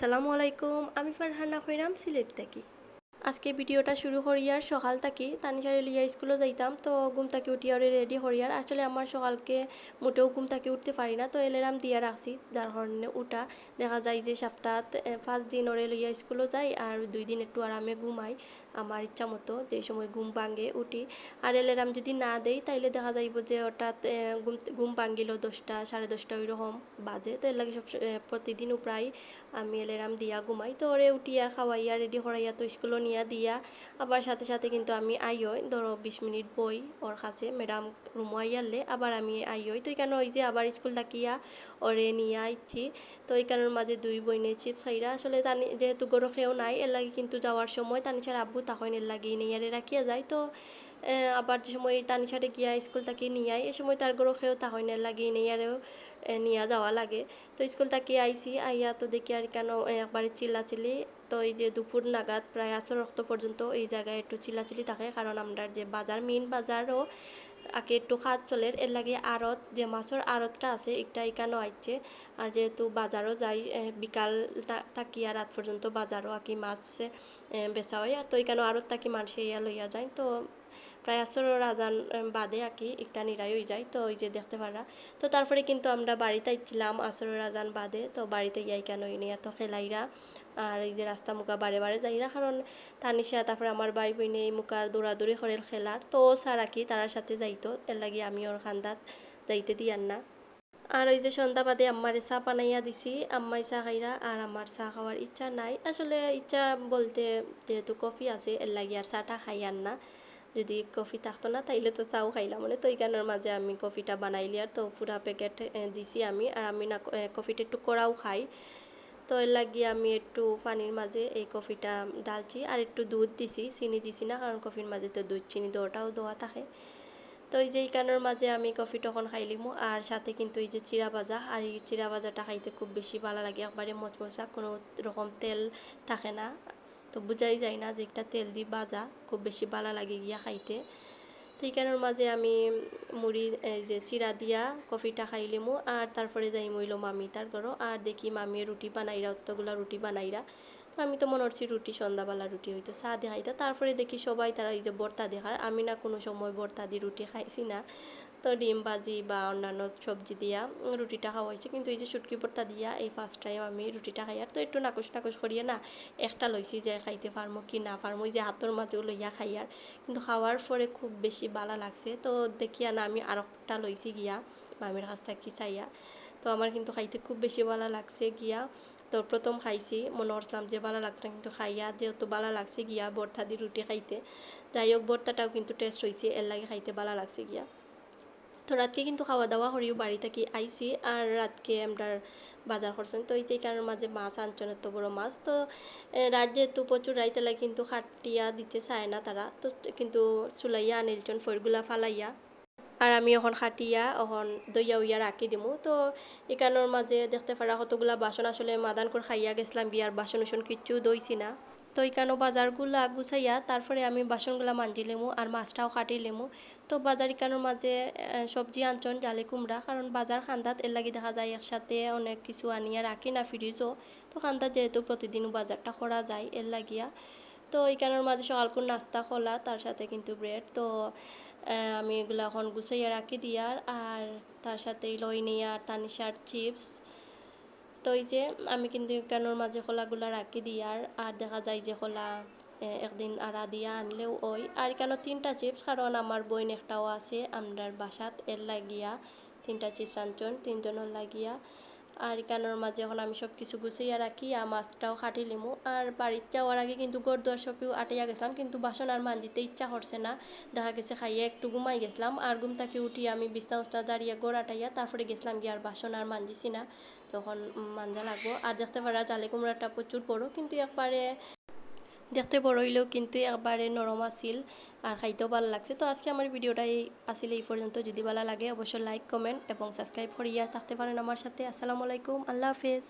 আসসালামু আলাইকুম। আমি ফারহানা কইরাম সিলেট থাকি। আজকে ভিডিওটা শুরু করিয়ার সকাল থাকি তানিশারে লিয়া স্কুলে যাইতাম, তো ঘুম থেকে উঠিয়ারে রেডি করিয়ার আসলে আমার সকালকে মোটেও ঘুম থেকে উঠতে পারি না, তো এলার্ম দিয়া রাখছি যার কারণে উঠা দেখা যায় যে সপ্তাহ 5 দিন ওরে লইয়া স্কুলে যাই আর 2 দিন একটু আরামে ঘুমাই আমার ইচ্ছা মতো, যে সময় ঘুম ভাঙে উঠি। আর এলার্ম যদি না দেই তাইলে দেখা যাইব যে হঠাৎ ঘুম ভাঙ্গিল 10টা 10:30 ওইরকম বাজে, তো এর লাগে প্রতিদিনও প্রায় আমি এলার্ম দিয়া ঘুমাই। তো ওরে উঠিয়া খাওয়াইয়া রেডি করাইয়া তো স্কুলে নিয়া দিয়া আবার সাথে সাথে কিন্তু আমি আইয়ই ধরো 20 মিনিট বই ওর কাছে ম্যাডাম রুমো আইয়ারলে আবার আমি আইয়ই, তো এখানে ওই যে আবার স্কুল থাকিয়া ওরে নিয়ে আইছি। তো এইখানের মাঝে দুই বইনে চিপস খাইরা আসলে তানি যেহেতু গরো খেয়েও নাই এর লাগে কিন্তু যাওয়ার সময় তানিশার আব্বু তখন এর লাগে নিয়ারে রাখিয়া যায়। তো আবার যে সময় তানিশারে গিয়া স্কুল থেকে নিয়ে আই এ সময় তার গরো খেয়েও তখন এর লাগে নিয়ারেও নিয়ে যাওয়া লাগে। তো স্কুল থেকে আইছি আইয়া তো দেখি আর কেন একবারে চিল্লাচিল্লি। তো এই যে দুপুর নাগাদ প্রায় আসর রক্ত পর্যন্ত এই জায়গায় একটু চিল্লাচিল্লি থাকে, কারণ আমরা যে বাজার মেইন বাজারও আগে একটু খাত চলের এর লাগে আড়ত যে মাছের আড়তটা আছে একটা এখানেও আইছে। আর যেহেতু বাজারও যাই বিকাল থাকিয়া রাত পর্যন্ত বাজারও আকি মাছ বেচা হয়, আর তো এখানেও আড়ত থাকি মানুষে ইয়া লইয়া যায়। তো প্রায় আসরের আজান বাদে আকি একটা নিরাই হয়ে যায়, তো ওই যে দেখতে পারা। তো তারপরে কিন্তু আমরা বাড়িতে আইছিলাম আসরের আজান বাদে, তো বাড়িতে ইয়াই কেন নিয়ে এত খেলাইরা আর এই যে রাস্তা মুখা বারে বারে যাইরা, কারণ তানিশা তারপরে আমার ভাই বোনে এই মুখার দৌড়াদৌড়ি করে খেলার, তো ও স্যার আকি তারার সাথে যাইতো এর লাগে আমি ওর খান্দাত যাইতে দিয়ার না। আর ওই যে সন্ধ্যা বাদে আম্মারে চা বানাইয়া দিছি, আম্মাই চা খাইরা আর আমার চা খাওয়ার ইচ্ছা নাই আসলে, ইচ্ছা বলতে যেহেতু কফি আছে এর লাগে আর চাটা খাইয়ার না। যদি কফি থাকতো না তাইলে তো চাও খাইলাম মানে, তো এইখানের মাঝে আমি কফিটা বানাইলি আর তো পুরা প্যাকেট দিছি আমি, আর আমি না কফিটা একটু কড়াও খাই। তো এর লাগিয়ে আমি একটু পানির মাঝে এই কফিটা ডালছি আর একটু দুধ দিছি, চিনি দিছি না কারণ কফির মাঝে তো দুধ চিনি দেওয়াটাও দেওয়া থাকে। তো এই যে এইখানের মাঝে আমি কফি তখন খাইলিমু আর সাথে কিন্তু এই যে চিরা ভাজা, আর এই চিরা ভাজাটা খাইতে খুব বেশি ভালো লাগে, একবারে মচমচা কোনো রকম তেল থাকে না, তো বুঝাই যায় না যে একটা তেল দিয়ে ভাজা, খুব বেশি ভালো লাগে গিয়া খাইতে। তো এইখানের মাঝে আমি মুড়ি এই যে চিরা দিয়া কফিটা খাইলিমু আর তারপরে যাই মইল মামি তার ঘরও আর দেখি মামিয়ে রুটি বানাইরা অতগুলা রুটি বানাইরা। তো আমি তো মনে হচ্ছি রুটি সন্ধ্যাবেলা রুটি হইতো চা দেখাইতা, তারপরে দেখি সবাই তারা এই যে ভর্তা দেখার, আমি না কোনো সময় ভর্তা দিয়ে রুটি খাইছি না। তো ডিম ভাজি বা অন্যান্য সবজি দিয়া রুটিটা খাওয়া হয়েছে, কিন্তু এই যে শুটকি ভর্তা দিয়া এই ফার্স্ট টাইম আমি রুটিটা খাই। আর তো একটু নাকচ নাকচ করিয়ে না একটা লইছি যে খাইতে পারমো কি না পারমো, ওই যে হাতের মাঝেও লইয়া খাই আর, কিন্তু খাওয়ার পরে খুব বেশি ভালো লাগছে। তো দেখিয়া না আমি আরেকটা লইছি গিয়া মামির কাছ থেকে চাইয়া, তো আমার কিন্তু খাইতে খুব বেশি ভালো লাগছে গিয়া। তো প্রথম খাইছি মনে করছিলাম যে ভালো লাগতো না, কিন্তু খাইয়া যেহেতু ভালো লাগছে গিয়া ভর্তা দিয়ে রুটি খাইতে, যাই হোক ভর্তাটাও কিন্তু টেস্ট হয়েছে এর লাগে খাইতে ভালো লাগছে গিয়া। তো রাতকে কিন্তু খাওয়া দাওয়া করিও বাড়ি থেকে আইসি আর রাতকে আমরা বাজার করছেন, তো এই যে কারণের মাঝে মাছ আনছেন এত বড় মাছ। তো রাত যেহেতু প্রচুর রাইতেলা কিন্তু খাটিয়া দিতে চায় না তারা, তো কিন্তু চুলাইয়া আনিলছেন ফইরগুলা ফালাইয়া, আর আমি এখন খাটিয়া এখন দইয়া উইয়া রাখি দিমু। তো এখানোর মাঝে দেখতে পারা কতগুলা বাসন আসলে মাদান করে খাইয়া গেছিলাম বিয়ার বাসন উসন কিচ্ছু দইছি না। তো এখানো বাজারগুলা গুছাইয়া তারপরে আমি বাসনগুলা মাঞ্জি লেমু আর মাছটাও কাটি লেমু। তো বাজার এখানোর মাঝে সবজি আনছন জালে কুমড়া, কারণ বাজার খান্দাত এর লাগি দেখা যায় একসাথে অনেক কিছু আনিয়া রাখি না ফ্রিজও, তো খান্দাত যেহেতু প্রতিদিনও বাজারটা করা যায় এর লাগিয়া। তো এইখানের মাঝে সকালকুর নাস্তা খোলা তার সাথে কিন্তু ব্রেড, তো আমি এগুলো এখন গুছাইয়া রাখি দিয়ার আর তার সাথে লই নিয়া তানিশার চিপস। তো এই যে আমি কিন্তু এখানোর মাঝে খোলাগুলা রাখি দিয়ার আর দেখা যায় যে খোলা একদিন আড়া দিয়া আনলেও ওই আর কেন 3টা চিপস, কারণ আমার বইন একটাও আছে আমরার বাসাত এর লাগিয়া 3টা চিপস আনছন 3জনের লাগিয়া। আর এখানোর মাঝে এখন আমি সব কিছু গুছাইয়া রাখি আর মাছটাও কাটি লিমু, আর বাড়িতে যাওয়ার আগে কিন্তু গরদুয়ার সবেও আটাইয়া গেছিলাম, কিন্তু বাসন আর মানজিতে ইচ্ছা করছে না, দেখা গেছে খাইয়া একটু ঘুমাই গেছিলাম আর ঘুম থেকে উঠি আমি বিছনা উছনা দাঁড়িয়ে গড় আটাইয়া তারপরে গেছিলাম গিয়ে আর বাসন আর মানজিছি না, তখন মানজা লাগবো। আর দেখতে পারা জালে কুমড়াটা প্রচুর বড়, কিন্তু একবারে দেখতে বড় হইলেও কিন্তু একবারে নরম আছিল আর খাইতেও ভালো লাগছে। তো আজকে আমার ভিডিওটাই আসলে এই পর্যন্ত, যদি ভালো লাগে অবশ্যই লাইক কমেন্ট এবং সাবস্ক্রাইব করিয়া থাকতে পারেন আমার সাথে। আসসালামু আলাইকুম, আল্লাহ হাফেজ।